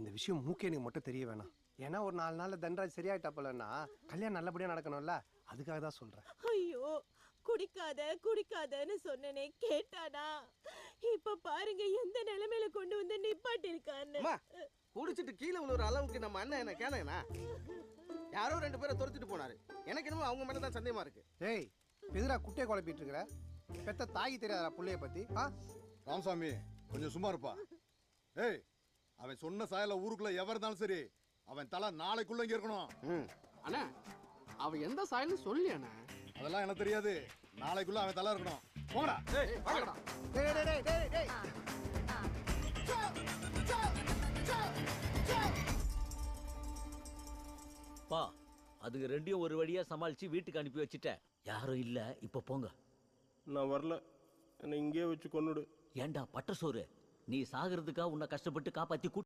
இந்த விஷயம் மூக்கேனுக்கு மட்டும் தெரிய வேணாம். ஏன்னா ஒரு 4 நாள்ல தண்டராஜ் சரியாயிட்டா போலன்னா கல்யாணம் நல்லபடியா நடக்கணும்ல, அதுக்காக தான் சொல்றேன். ஐயோ, குடிக்காத குடிக்காதன்னு சொன்னனே கேட்டானா? இப்ப பாருங்க எந்த நிலைமையில கொண்டு வந்து நிப்பாட்டி இருக்கான்னு. குடிச்சிட்டு கீழே விழுற அளவுக்கு நம்ம அண்ணன் என்ன கேனா? யாரோ 2 பேரை துரத்திட்டு போனாரு. எனக்கு என்னமோ அவங்க மேல தான் சந்தேகமா இருக்கு. ஏய், எதிரா குட்டையை குழப்பிட்டு இருக்கிற? பெத்த தாய் தெரியாதா புள்ளைய பத்தி? ராமசாமி கொஞ்சம் சும்மா இருப்பா. ஏய், அவன் சொன்ன சாயல ஊருக்குள்ள எவர் இருந்தாலும் சரி, அவன் தலை நாளைக்குள்ள இங்க இருக்கணும். அண்ணா, அவன் எந்த சாயல்னு சொல்லி அண்ணா. அதெல்லாம் எனக்கு தெரியாது. நாளைக்குள்ள அவன் தலை இருக்கணும். போங்கடா. ஏய், வாங்கடா. டேய் டேய் டேய் டேய். பா, அதுக்கு ரெண்டையும் ஒரு வழியா சமாளிச்சு வீட்டுக்கு அனுப்பி வச்சுட்டேன். யாரும் இல்ல, இப்ப போங்க. நான் வரல, என்னை இங்கேயே வச்சு கொன்னுடு. ஏண்டா பட்ட சோறு, நீ சாகிறதுக்கா உன்னை கஷ்டப்பட்டு காப்பாத்தி